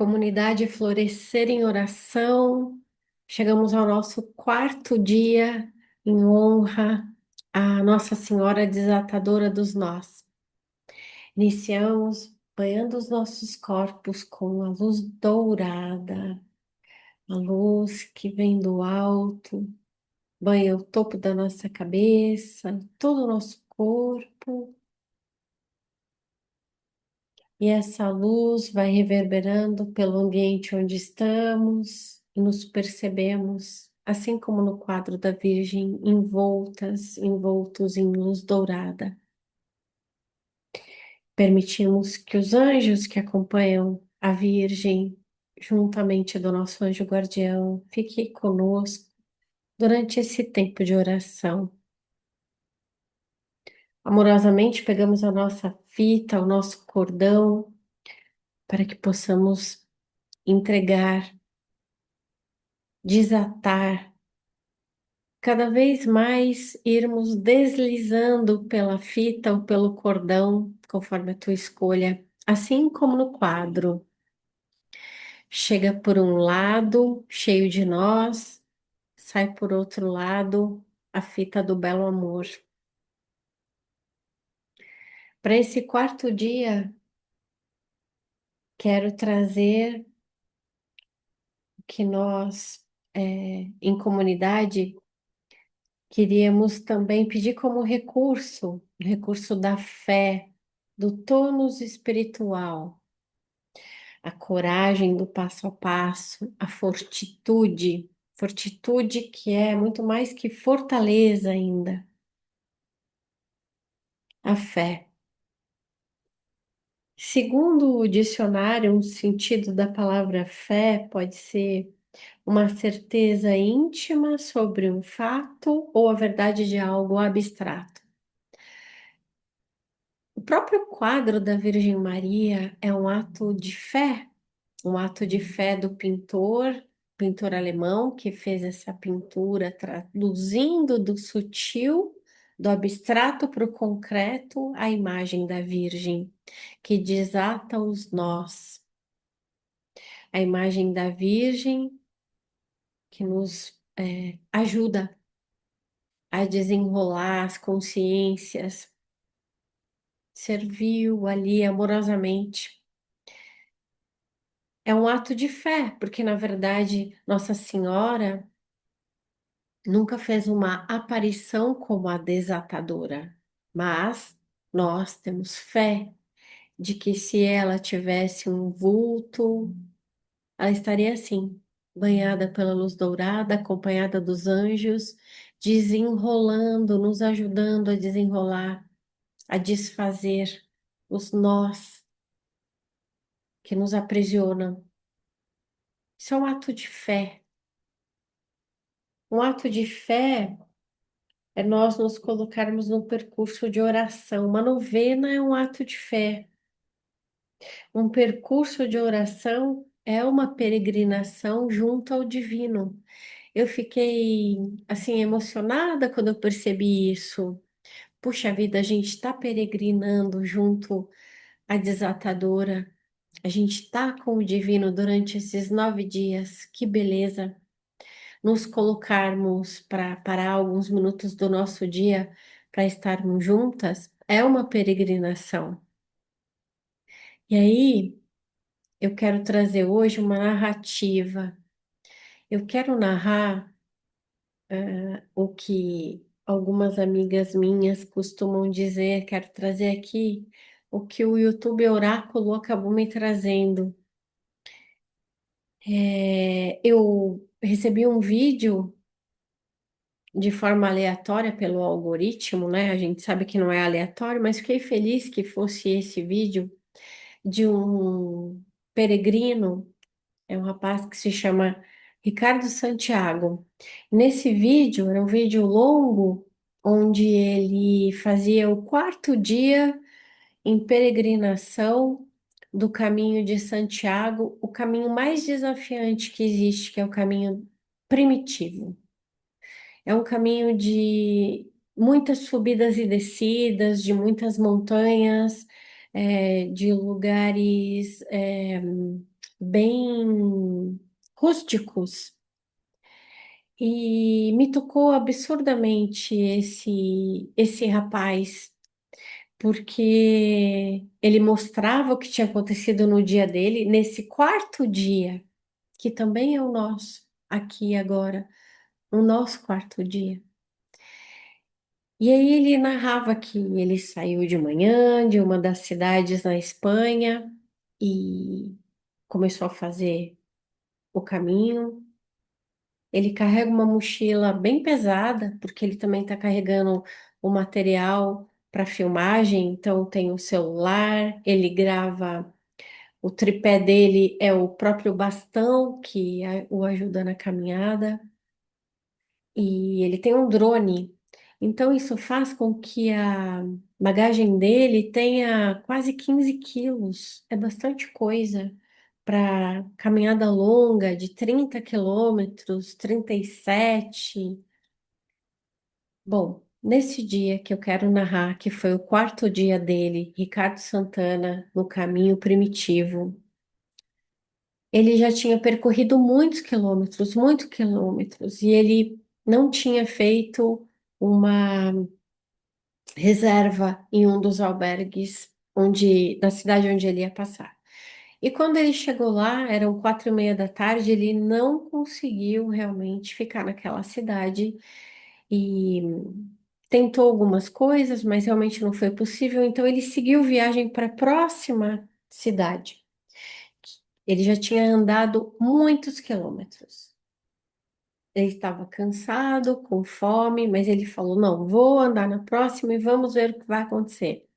Comunidade Florescer em Oração. Chegamos ao nosso quarto dia em honra à Nossa Senhora Desatadora dos Nós. Iniciamos banhando os nossos corpos com a luz dourada, a luz que vem do alto, banha o topo da nossa cabeça, todo o nosso corpo. E essa luz vai reverberando pelo ambiente onde estamos e nos percebemos, assim como no quadro da Virgem, envoltos em luz dourada. Permitimos que os anjos que acompanham a Virgem, juntamente do nosso anjo guardião, fiquem conosco durante esse tempo de oração. Amorosamente pegamos a nossa fita, o nosso cordão, para que possamos entregar, desatar, cada vez mais irmos deslizando pela fita ou pelo cordão, conforme a tua escolha, assim como no quadro. Chega por um lado, cheio de nós, sai por outro lado, a fita do belo amor. Para esse quarto dia, quero trazer o que nós, em comunidade, queríamos também pedir como recurso, o recurso da fé, do tônus espiritual, a coragem do passo a passo, a fortitude, fortitude que é muito mais que fortaleza ainda, a fé. Segundo o dicionário, um sentido da palavra fé pode ser uma certeza íntima sobre um fato ou a verdade de algo abstrato. O próprio quadro da Virgem Maria é um ato de fé do pintor alemão que fez essa pintura traduzindo do sutil, do abstrato para o concreto, a imagem da Virgem, que desata os nós. A imagem da Virgem que nos ajuda a desenrolar as consciências, serviu ali amorosamente. É um ato de fé, porque na verdade Nossa Senhora nunca fez uma aparição como a desatadora, mas nós temos fé de que se ela tivesse um vulto, ela estaria assim, banhada pela luz dourada, acompanhada dos anjos, desenrolando, nos ajudando a desenrolar, a desfazer os nós que nos aprisionam. Isso é um ato de fé. Um ato de fé é nós nos colocarmos num percurso de oração. Uma novena é um ato de fé. Um percurso de oração é uma peregrinação junto ao divino. Eu fiquei assim emocionada quando eu percebi isso. Puxa vida, a gente está peregrinando junto à desatadora. A gente está com o divino durante esses 9 dias. Que beleza! Nos colocarmos para parar alguns minutos do nosso dia para estarmos juntas é uma peregrinação. E aí, eu quero trazer hoje uma narrativa. Eu quero narrar o que algumas amigas minhas costumam dizer, quero trazer aqui o que o YouTube Oráculo acabou me trazendo. Eu recebi um vídeo de forma aleatória pelo algoritmo, né? A gente sabe que não é aleatório, mas fiquei feliz que fosse esse vídeo de um peregrino, é um rapaz que se chama Ricardo Santiago. Nesse vídeo, era um vídeo longo, onde ele fazia o quarto dia em peregrinação do caminho de Santiago, o caminho mais desafiante que existe, que é o caminho primitivo. É um caminho de muitas subidas e descidas, de muitas montanhas, de lugares bem rústicos. E me tocou absurdamente esse rapaz, porque ele mostrava o que tinha acontecido no dia dele, nesse quarto dia, que também é o nosso, aqui e agora, o nosso quarto dia. E aí ele narrava que ele saiu de manhã de uma das cidades na Espanha e começou a fazer o caminho. Ele carrega uma mochila bem pesada, porque ele também está carregando o material para filmagem, então tem o celular, ele grava, o tripé dele é o próprio bastão que o ajuda na caminhada, e ele tem um drone. Então isso faz com que a bagagem dele tenha quase 15 quilos, é bastante coisa para caminhada longa de 30 quilômetros, 37. Bom, nesse dia que eu quero narrar, que foi o quarto dia dele, Ricardo Santana, no caminho primitivo, ele já tinha percorrido muitos quilômetros, e ele não tinha feito uma reserva em um dos albergues na cidade onde ele ia passar. E quando ele chegou lá, eram 4:30 da tarde, ele não conseguiu realmente ficar naquela cidade e tentou algumas coisas, mas realmente não foi possível, então ele seguiu viagem para a próxima cidade. Ele já tinha andado muitos quilômetros. Ele estava cansado, com fome, mas ele falou: Não, vou andar na próxima e vamos ver o que vai acontecer.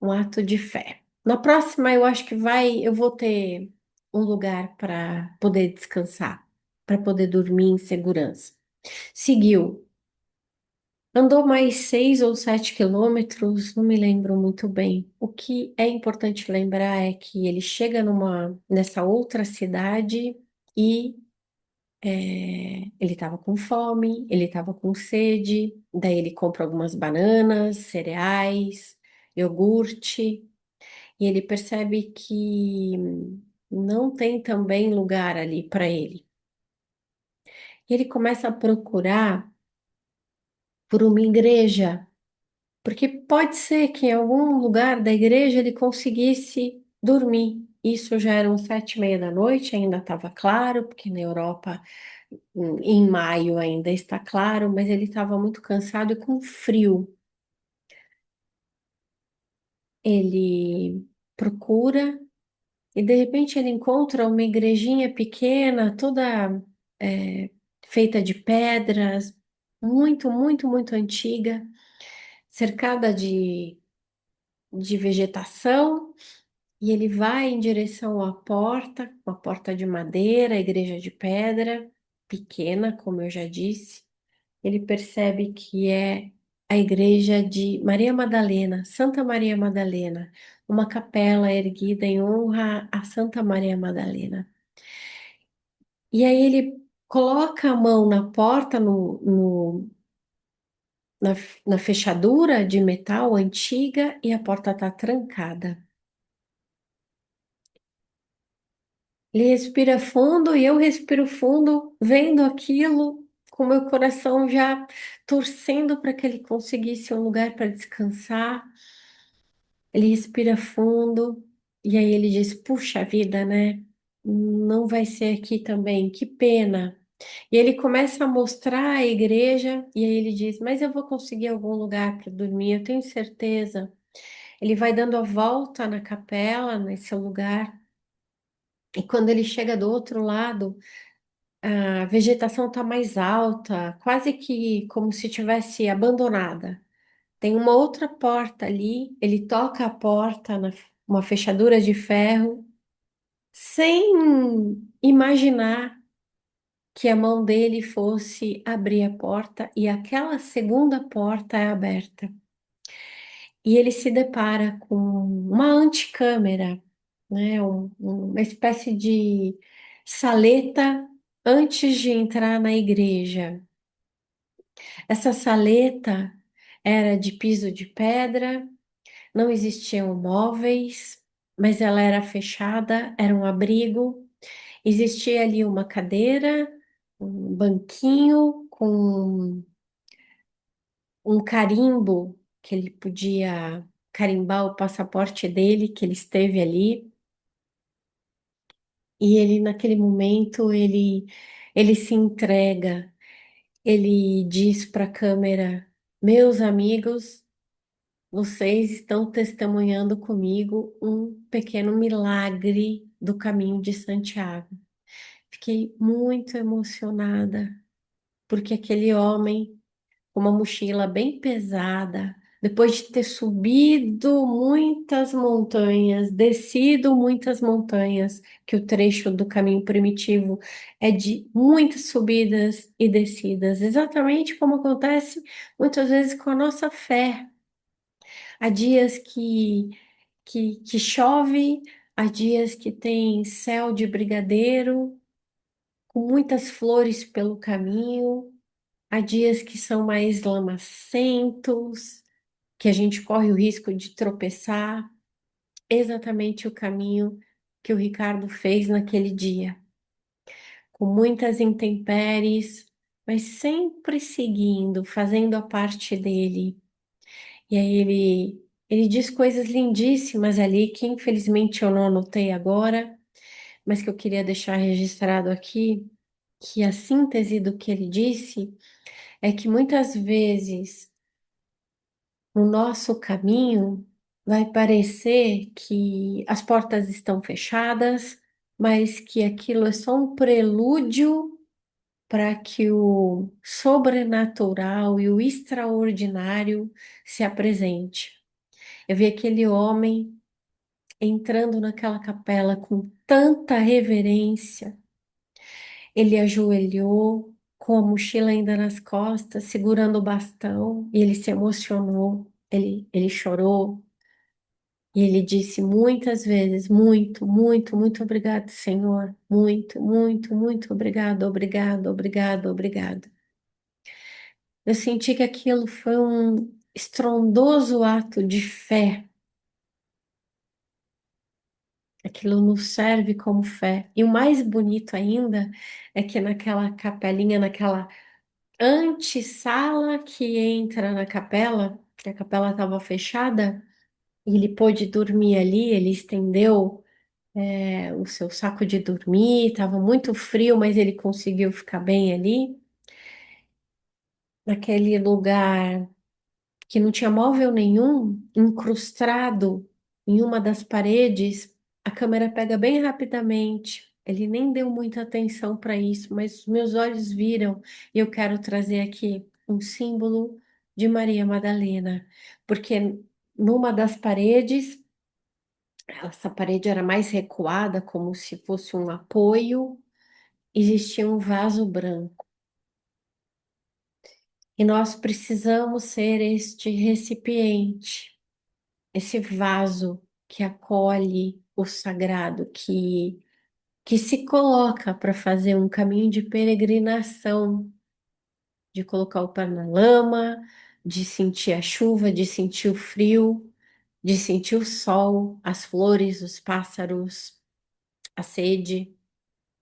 Um ato de fé. Na próxima, eu acho que eu vou ter um lugar para poder descansar, para poder dormir em segurança. Seguiu. Andou mais 6 ou 7 quilômetros, não me lembro muito bem. O que é importante lembrar é que ele chega nessa outra cidade e ele estava com fome, ele estava com sede, daí ele compra algumas bananas, cereais, iogurte, e ele percebe que não tem também lugar ali para ele. E ele começa a procurar por uma igreja. Porque pode ser que em algum lugar da igreja ele conseguisse dormir. Isso já eram 7:30 da noite, ainda estava claro, porque na Europa em maio ainda está claro, mas ele estava muito cansado e com frio. Ele procura e de repente ele encontra uma igrejinha pequena, toda é, feita de pedras, muito antiga, cercada de vegetação. E ele vai em direção à porta, uma porta de madeira, igreja de pedra, pequena, como eu já disse. Ele percebe que é a igreja de Maria Madalena, Santa Maria Madalena, uma capela erguida em honra a Santa Maria Madalena. E aí ele coloca a mão na porta, na, na fechadura de metal antiga, e a porta está trancada. Ele respira fundo e eu respiro fundo, vendo aquilo, com meu coração já torcendo para que ele conseguisse um lugar para descansar. Ele respira fundo e aí ele diz: Puxa vida, né? Não vai ser aqui também, que pena. E ele começa a mostrar a igreja e aí ele diz: Mas eu vou conseguir algum lugar para dormir, eu tenho certeza. Ele vai dando a volta na capela, nesse lugar. E quando ele chega do outro lado, a vegetação está mais alta, quase que como se tivesse abandonada. Tem uma outra porta ali, ele toca a porta uma fechadura de ferro, sem imaginar que a mão dele fosse abrir a porta e aquela segunda porta é aberta. E ele se depara com uma anticâmara, né? Uma espécie de saleta antes de entrar na igreja. Essa saleta era de piso de pedra, não existiam móveis, mas ela era fechada, era um abrigo. Existia ali uma cadeira, um banquinho com um carimbo que ele podia carimbar o passaporte dele, que ele esteve ali. E ele, naquele momento, ele se entrega, ele diz para a câmera: Meus amigos, vocês estão testemunhando comigo um pequeno milagre do caminho de Santiago. Fiquei muito emocionada, porque aquele homem com uma mochila bem pesada, depois de ter subido muitas montanhas, descido muitas montanhas, que o trecho do caminho primitivo é de muitas subidas e descidas, exatamente como acontece muitas vezes com a nossa fé. Há dias que chove, há dias que tem céu de brigadeiro, com muitas flores pelo caminho. Há dias que são mais lamacentos, que a gente corre o risco de tropeçar. Exatamente o caminho que o Ricardo fez naquele dia, com muitas intempéries, mas sempre seguindo, fazendo a parte dele. E aí ele diz coisas lindíssimas ali que infelizmente eu não anotei agora, mas que eu queria deixar registrado aqui, que a síntese do que ele disse é que muitas vezes no nosso caminho, vai parecer que as portas estão fechadas, mas que aquilo é só um prelúdio para que o sobrenatural e o extraordinário se apresente. Eu vi aquele homem entrando naquela capela com tanta reverência. Ele ajoelhou, com a mochila ainda nas costas, segurando o bastão, e ele se emocionou, ele chorou. E ele disse muitas vezes: muito, muito, muito obrigado, Senhor. Muito, muito, muito obrigado, obrigado, obrigado, obrigado. Eu senti que aquilo foi um estrondoso ato de fé. Aquilo nos serve como fé. E o mais bonito ainda é que naquela capelinha, naquela antessala que entra na capela, que a capela estava fechada, e ele pôde dormir ali, ele estendeu o seu saco de dormir, estava muito frio, mas ele conseguiu ficar bem ali. Naquele lugar que não tinha móvel nenhum, incrustado em uma das paredes, a câmera pega bem rapidamente. Ele nem deu muita atenção para isso, mas os meus olhos viram e eu quero trazer aqui um símbolo de Maria Madalena, porque numa das paredes, essa parede era mais recuada, como se fosse um apoio, existia um vaso branco. E nós precisamos ser este recipiente, esse vaso que acolhe o sagrado, que se coloca para fazer um caminho de peregrinação, de colocar o pé na lama, de sentir a chuva, de sentir o frio, de sentir o sol, as flores, os pássaros, a sede,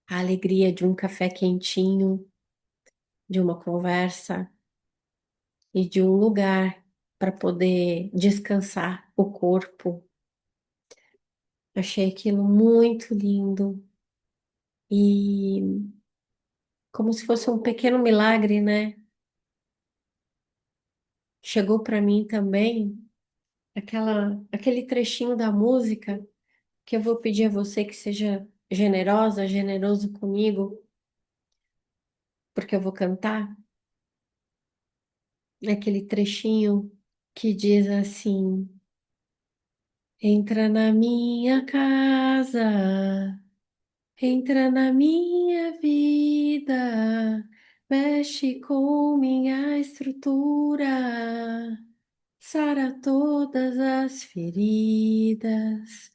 a alegria de um café quentinho, de uma conversa e de um lugar para poder descansar o corpo. Achei aquilo muito lindo e como se fosse um pequeno milagre, né? Chegou para mim também aquele trechinho da música que eu vou pedir a você que seja generosa, generoso comigo, porque eu vou cantar. Aquele trechinho que diz assim: Entra na minha casa. Entra na minha vida, mexe com minha estrutura, sara todas as feridas,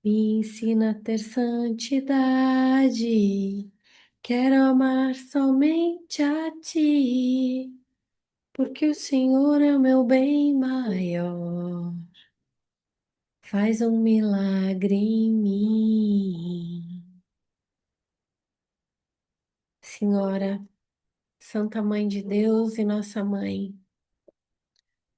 me ensina a ter santidade. Quero amar somente a ti, porque o Senhor é o meu bem maior. Faz um milagre em mim. Senhora, Santa Mãe de Deus e Nossa Mãe,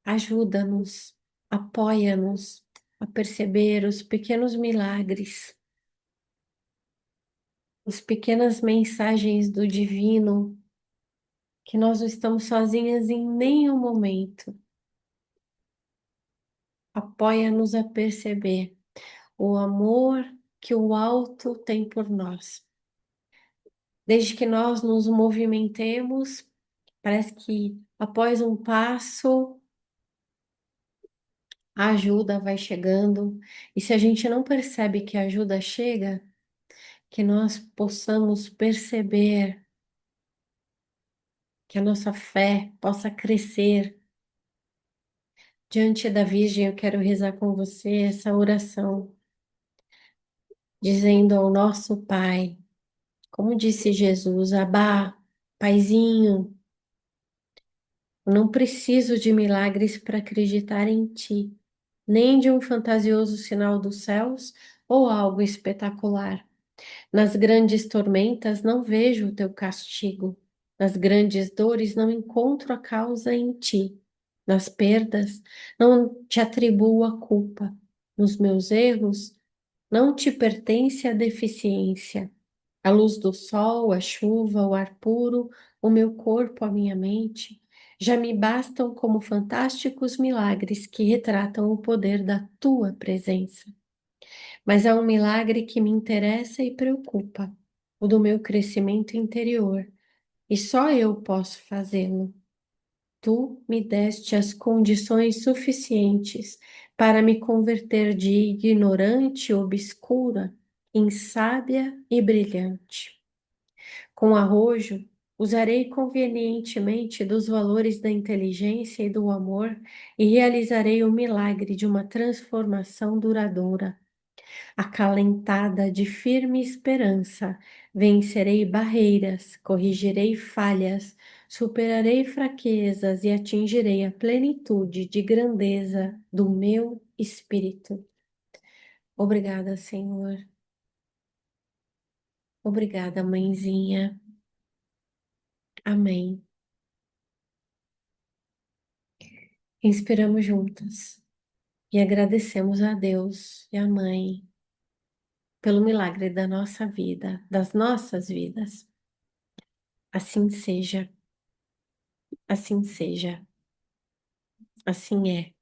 ajuda-nos, apoia-nos a perceber os pequenos milagres, as pequenas mensagens do divino, que nós não estamos sozinhas em nenhum momento. Apoia-nos a perceber o amor que o alto tem por nós. Desde que nós nos movimentemos, parece que após um passo, a ajuda vai chegando. E se a gente não percebe que a ajuda chega, que nós possamos perceber, que a nossa fé possa crescer. Diante da Virgem, eu quero rezar com você essa oração, dizendo ao nosso Pai, como disse Jesus, Abá, Paizinho, eu não preciso de milagres para acreditar em Ti, nem de um fantasioso sinal dos céus ou algo espetacular. Nas grandes tormentas não vejo o teu castigo, nas grandes dores não encontro a causa em ti, nas perdas não te atribuo a culpa, nos meus erros não te pertence a deficiência. A luz do sol, a chuva, o ar puro, o meu corpo, a minha mente, já me bastam como fantásticos milagres que retratam o poder da tua presença. Mas há um milagre que me interessa e preocupa, o do meu crescimento interior, e só eu posso fazê-lo. Tu me deste as condições suficientes para me converter de ignorante e obscura em sábia e brilhante. Com arrojo, usarei convenientemente dos valores da inteligência e do amor e realizarei o milagre de uma transformação duradoura. Acalentada de firme esperança, vencerei barreiras, corrigirei falhas, superarei fraquezas e atingirei a plenitude de grandeza do meu espírito. Obrigada, Senhor. Obrigada, mãezinha. Amém. Inspiramos juntas e agradecemos a Deus e a Mãe pelo milagre da nossa vida, das nossas vidas. Assim seja, assim seja, assim é.